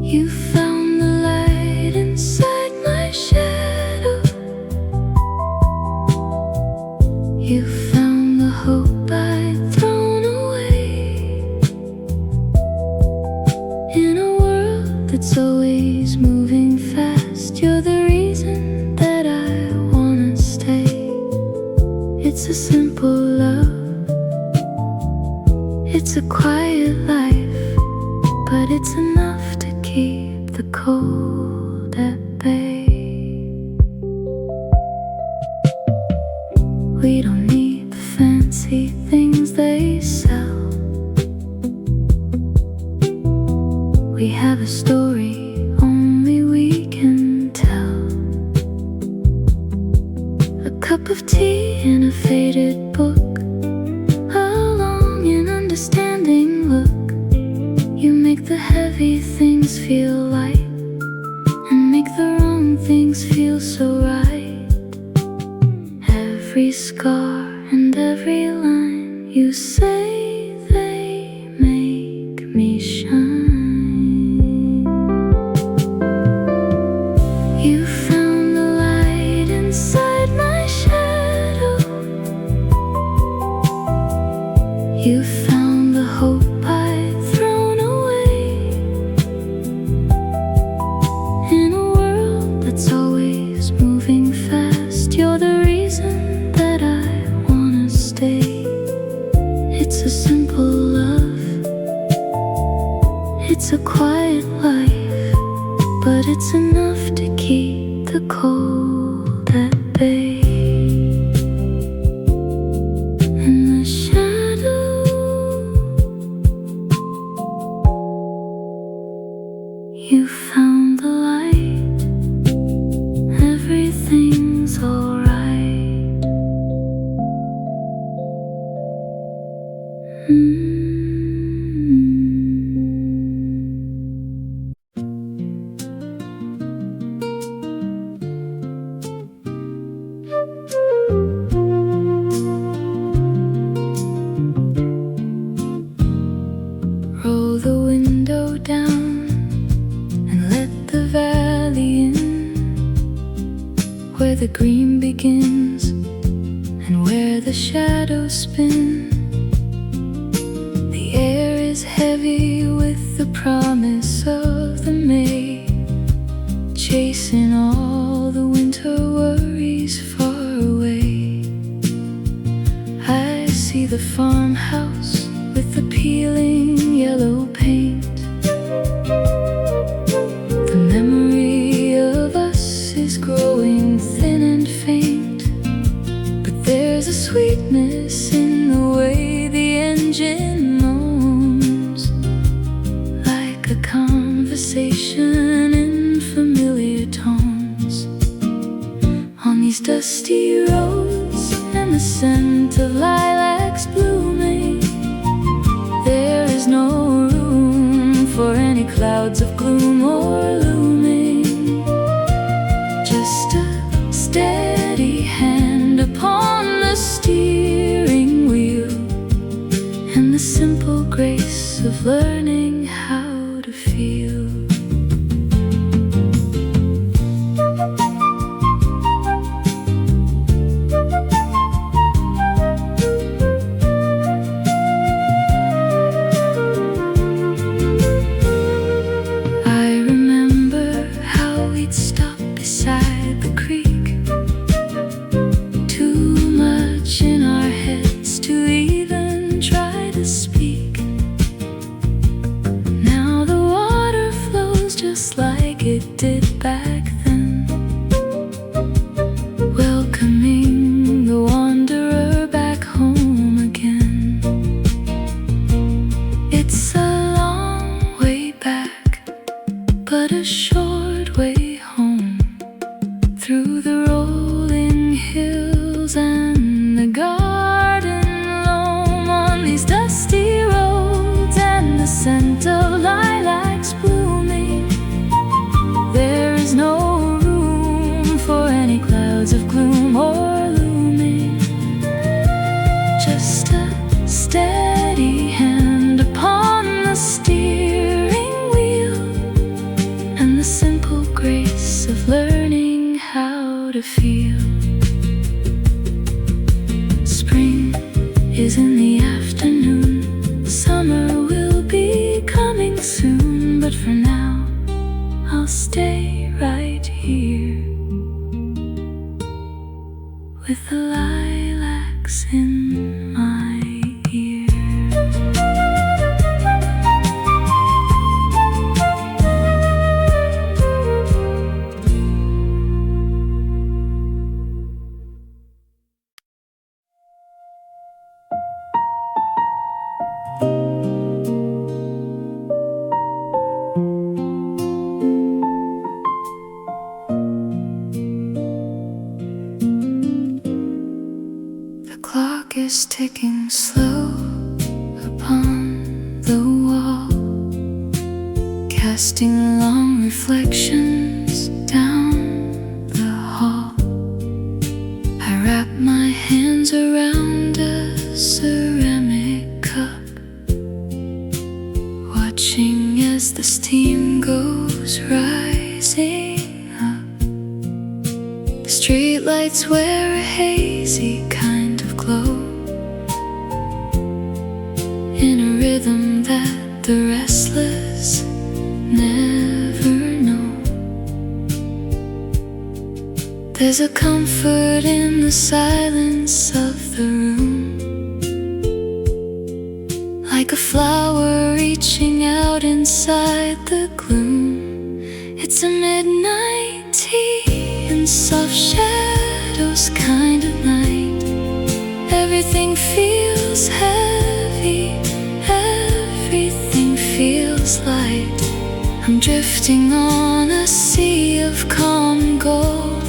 You found the light inside my shadow. You found the hope I'd thrown away. In a world that's always moving fast, you're the reason that I wanna stay. It's a simple love, it's a quiet life, but it's enough to keep the cold at bay. We don't need the fancy things they sell. We have a story only we can tell. A cup of tea and a faded book, a long and understanding look. You make the heavy things feel light and make the wrong things feel so right. Every scar and every line you say, they make me shine. You found the light inside my shadow. You found the hope I'd thrown away. In a world that's always moving fast, you're the reason that I wanna stay. It's a simple love, it's a quiet life, but it's enough to keep the cold at bay. In the shadow, you found the light, everything's alright. Roll the window down and let the valley in, where the green begins and where the shadows spin. The air is heavy with the promise of the May, chasing all the winter worries far away. I see the farmhouse with the peeling yellow paint. The memory of us is growing thin and faint, but there's a sweetness in the way the engine moans, like a conversation in familiar tones. On these dusty roads and the scent of lilacs blooming, there is no room for any clouds of gloom or looming. Just a steady hand upon the steering wheel, and the simple grace of learning how to feel. I remember how we'd stop beside the creek, too much in our heads to even try to speak. Now the water flows just like it did back then, welcoming the wanderer back home again. It's a long way back, but a short way home, through the rolling hills and the garden loam. On these dusty roads and the scent of lilacs blooming, there is no room for any clouds of gloom or looming. Just a steady hand upon the steering wheel, and the simple grace of learning how to feel. Spring is in the afternoon, summer will be coming soon, but for now I'll stay right here with the lilacs in my clock is ticking slow upon the wall, casting long reflections down the hall. I wrap my hands around a ceramic cup, watching as the steam goes rising up. The streetlights wear a hazy kind of glow, in a rhythm that the restless never know. There's a comfort in the silence of the room, like a flower reaching out inside the gloom. It's a midnight tea and soft shadows kind of night. Everything feels heavy, everything feels light. I'm drifting on a sea of calm gold,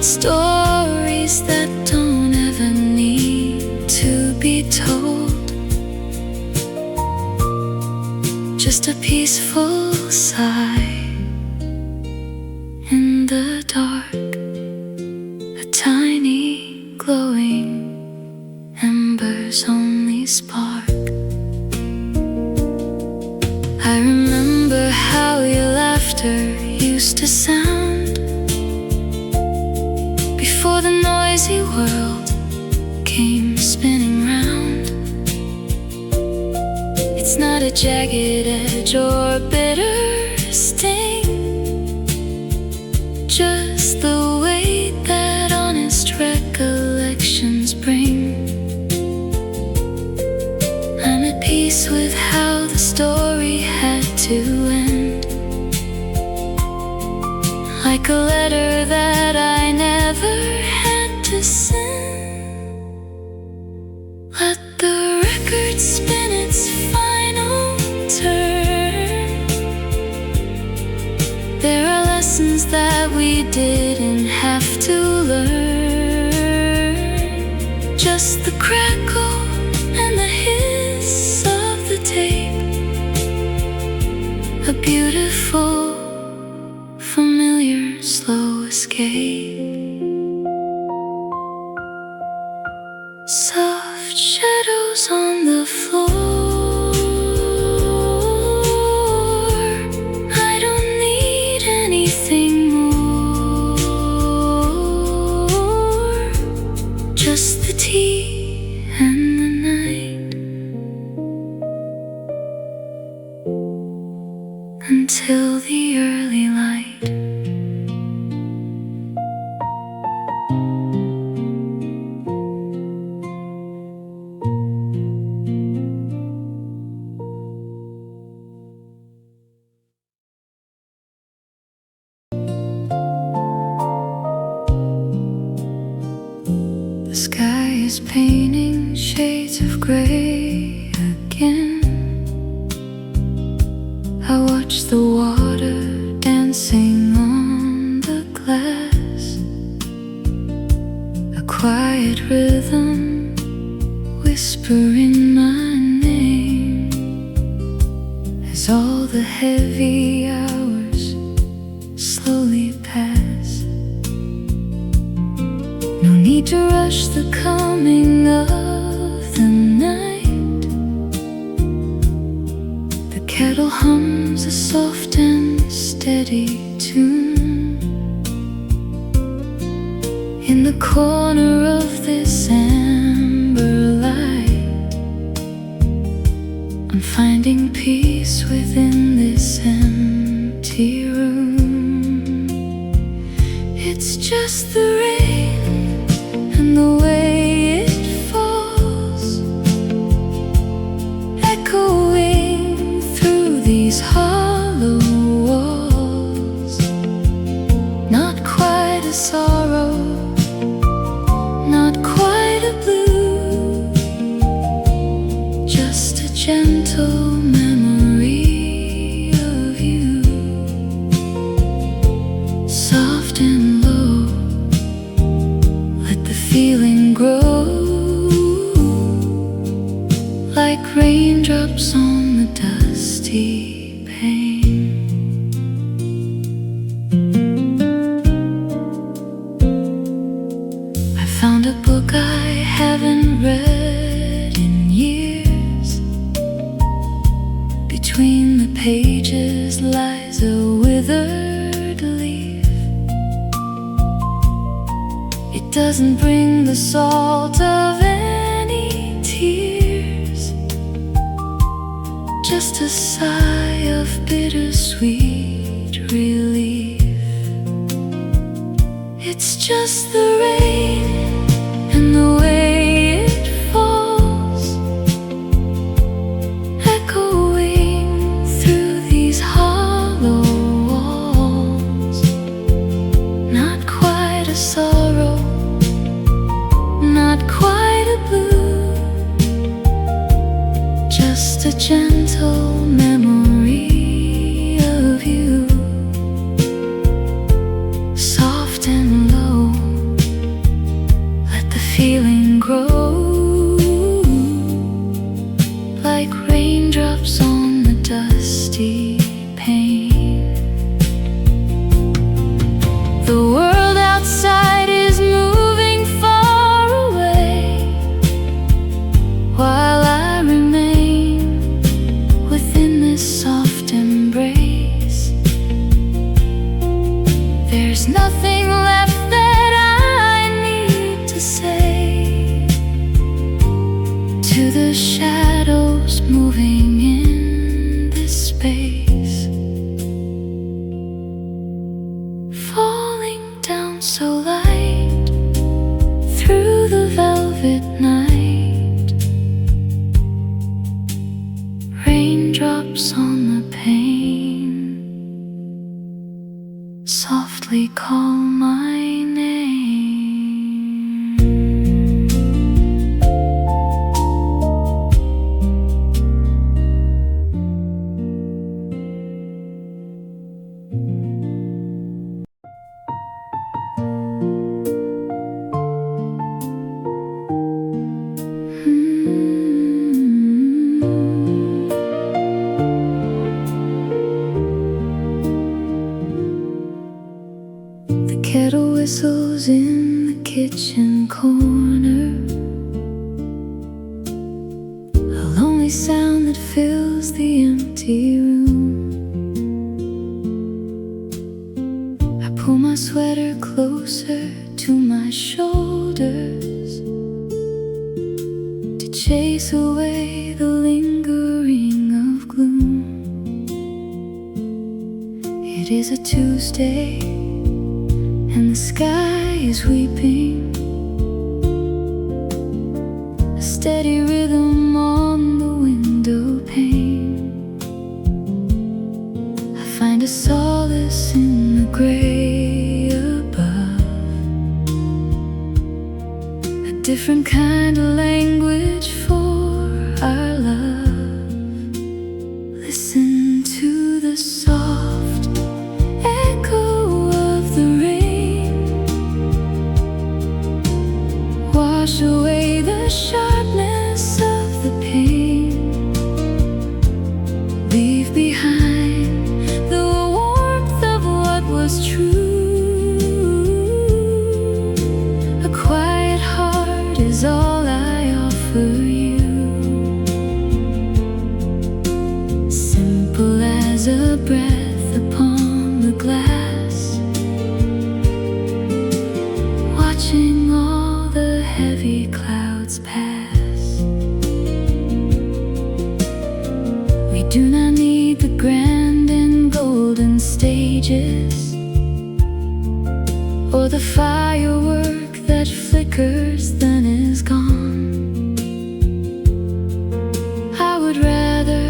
stories that don't ever need to be told. Just a peaceful sigh in the dark, a tiny glowing ember's only spark. I remember how your laughter used to sound before the noisy world came spinning round. It's not a jagged edge or bitter sting, just the weight that honest recollections bring. I'm at peace with how the story had to end, like a letter that I never had to send. Let the record spin its final turn. There are lessons that we didn't have to learn, just the crackle and the hiss of the tape, a beautiful, familiar, slow escape. Soft shadows on the floor, I don't need anything more, just the tea and the night, until the early light. The sky is painting shades of gray again. I watch the water dancing on the glass, a quiet rhythm whispering my name, as all the heavy hours slowly pass. No need to rush the coming of the night. The kettle hums a soft and steady tune. In the corner of this amber light, I'm finding peace within this empty room. It's just the rain and the way it falls, echoing through these hollow walls. Not quite a sorrow, not quite a blue, just a gentle memory of you, soft and low. Let the feeling grow. like raindrops on the dusty pane. I found a book I haven't read in years. Between the pages lies a withered leaf. It doesn't bring the salt of any tears, just a sigh of bittersweet relief. It's just the rain and the way it falls, echoing through these hollow walls. Not quite a sorrow, not quite a blue, just a gentle memory of you. Soft and low, let the feeling grow, like raindrops on the dusty pane. The world outside is moving far away, while I remain within this soft embrace. There's nothing left that I need to say to the shadows moving in this space, falling down so light through the velvet night. Raindrops on the pane softly call my name. The kettle whistles in the kitchen corner, a lonely sound that fills the empty room. I pull my sweater closer to my shoulders to chase away the lingering of gloom. It is a Tuesday and the sky is weeping, a steady rhythm on the window pane. I find a solace in the gray above, a different kind of language for our love. Listen to the soft echo of the rain, wash away the sharpness of the pain, leave behind the warmth of what was true. A quiet heart is all I offer you, simple as a breath upon the glass, watching all the heavy clouds pass. We do not need the grand and golden stages, or the firework that flickers then is gone. I would rather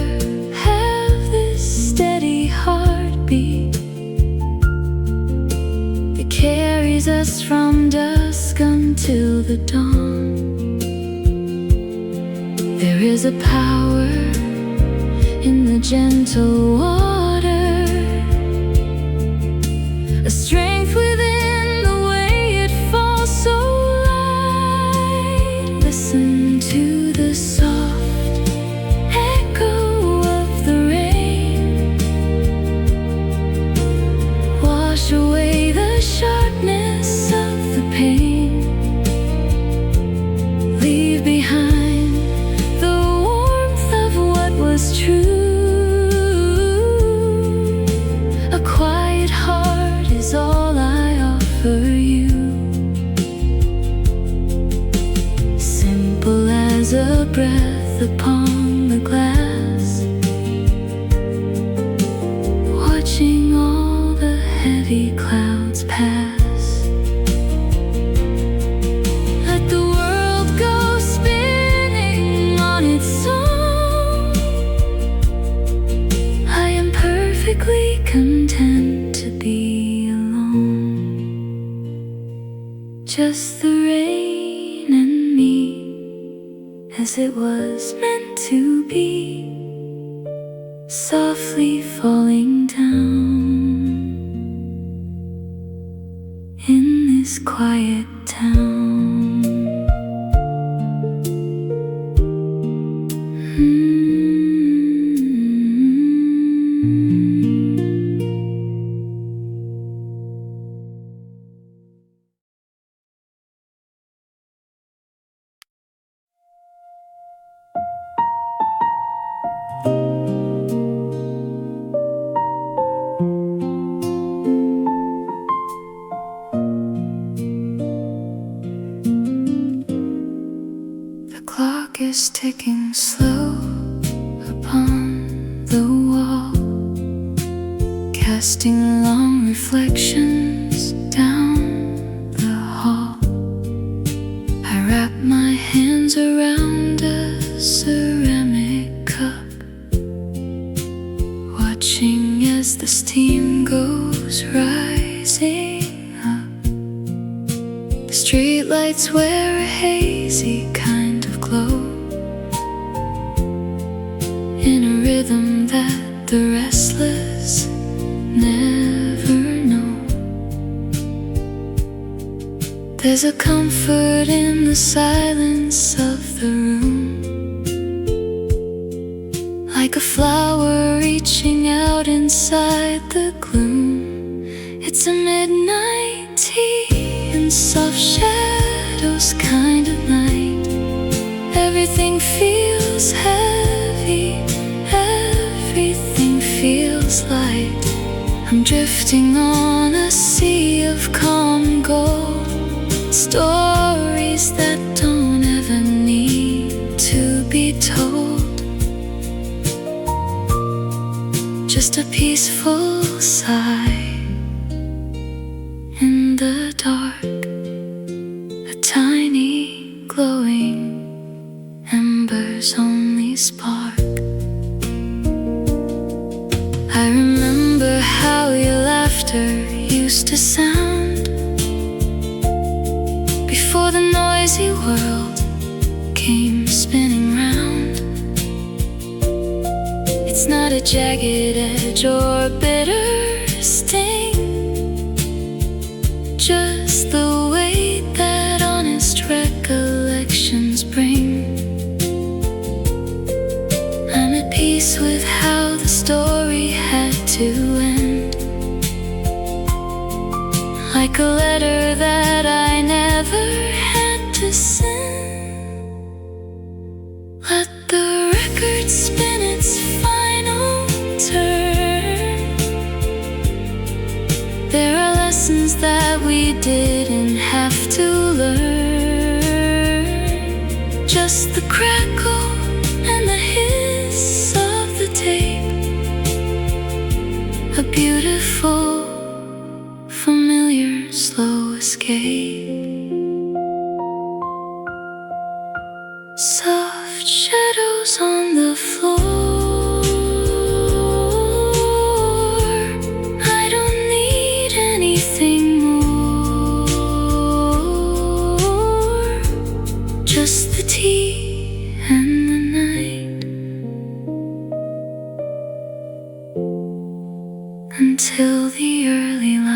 have this steady heartbeat that carries us from dusk until the dawn. There is a power in the gentle water, a strength within the way it falls so light. Listen to the soft a breath upon the glass, watching all the heavy clouds pass. Let the world go spinning on its own. I am perfectly content to be alone. Just the rain and me, as it was meant to be, softly falling down in this quiet town. Is ticking slow upon the wall, casting long reflections down the hall. I wrap my hands around a ceramic cup, watching as the steam goes rising up. The streetlights wear a hazy kind of glow, in a rhythm that the restless never know. There's a comfort in the silence of the room, like a flower reaching out inside the gloom. It's a midnight tea and soft shadows kind of night. Everything feels heavy, everything feels light. I'm drifting on a sea of calm gold, stories that don't ever need to be told. Just a peaceful sigh in the dark, a tiny glowing embers only spark. I remember how your laughter used to sound before the noisy world came spinning round. It's not a jagged edge or bitter sting, just the weight that honest recollections bring. I'm at peace with how the story had to end, like a letter that I never had to send. Let the record spin its final turn. There are lessons that we didn't have to learn, just the crackle and the hiss of the tape, a beautiful, familiar, slow escape. Soft shadows on the floor, I don't need anything more, just the tea and the night, until the early light.